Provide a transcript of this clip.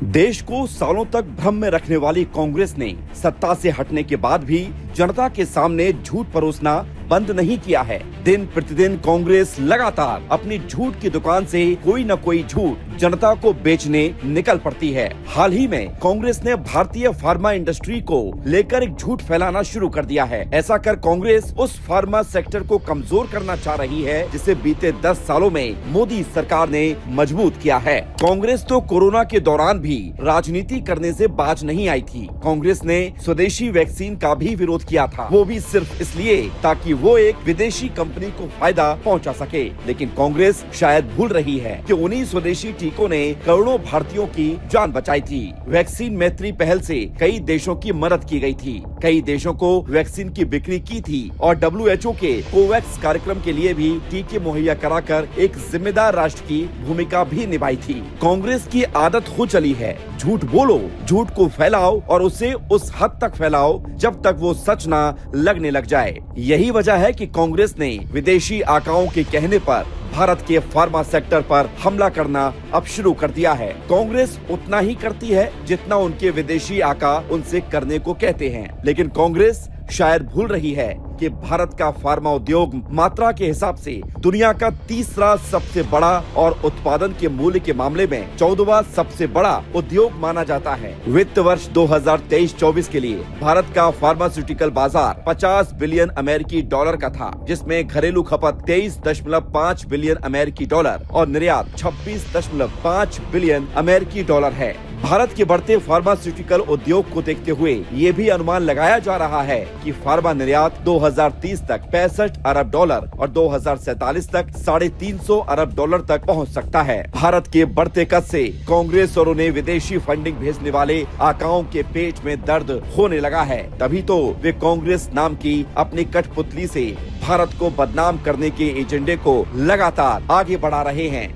देश को सालों तक भ्रम में रखने वाली कांग्रेस ने सत्ता से हटने के बाद भी जनता के सामने झूठ परोसना बंद नहीं किया है। दिन प्रतिदिन कांग्रेस लगातार अपनी झूठ की दुकान से कोई न कोई झूठ जनता को बेचने निकल पड़ती है। हाल ही में कांग्रेस ने भारतीय फार्मा इंडस्ट्री को लेकर एक झूठ फैलाना शुरू कर दिया है। ऐसा कर कांग्रेस उस फार्मा सेक्टर को कमजोर करना चाह रही है जिसे बीते 10 सालों में मोदी सरकार ने मजबूत किया है। कांग्रेस तो कोरोना के दौरान भी राजनीति करने से बाज नहीं आई थी। कांग्रेस ने स्वदेशी वैक्सीन का भी विरोध किया था, वो भी सिर्फ इसलिए ताकि वो एक विदेशी कंपनी को फायदा पहुंचा सके। लेकिन कांग्रेस शायद भूल रही है कि उन्हीं स्वदेशी टीकों ने करोड़ों भारतीयों की जान बचाई थी। वैक्सीन मैत्री पहल से कई देशों की मदद की गई थी, कई देशों को वैक्सीन की बिक्री की थी और WHO के कोवैक्स कार्यक्रम के लिए भी टीके मुहैया कराकर एक जिम्मेदार राष्ट्र की भूमिका भी निभाई थी। कांग्रेस की आदत हो चली है, झूठ बोलो, झूठ को फैलाओ और उसे उस हद तक फैलाओ जब तक वो सच ना लगने लग जाए। यही वजह है कि कांग्रेस ने विदेशी आकाओं के कहने पर भारत के फार्मा सेक्टर पर हमला करना अब शुरू कर दिया है। कांग्रेस उतना ही करती है जितना उनके विदेशी आका उनसे करने को कहते हैं, लेकिन कांग्रेस शायद भूल रही है कि भारत का फार्मा उद्योग मात्रा के हिसाब से दुनिया का तीसरा सबसे बड़ा और उत्पादन के मूल्य के मामले में 14वां सबसे बड़ा उद्योग माना जाता है। वित्त वर्ष 2023-24 के लिए भारत का फार्मास्यूटिकल बाजार 50 बिलियन अमेरिकी डॉलर का था, जिसमें घरेलू खपत 23.5 बिलियन अमेरिकी डॉलर और निर्यात 26.5 बिलियन अमेरिकी डॉलर है। भारत के बढ़ते फार्मास्यूटिकल उद्योग को देखते हुए ये भी अनुमान लगाया जा रहा है कि फार्मा निर्यात 2030 तक 65 अरब डॉलर और 2047 तक 350 अरब डॉलर तक पहुंच सकता है। भारत के बढ़ते कद से कांग्रेस और उन्हें विदेशी फंडिंग भेजने वाले आकाओं के पेट में दर्द होने लगा है। तभी तो वे कांग्रेस नाम की अपनी कठपुतली से भारत को बदनाम करने के एजेंडे को लगातार आगे बढ़ा रहे हैं।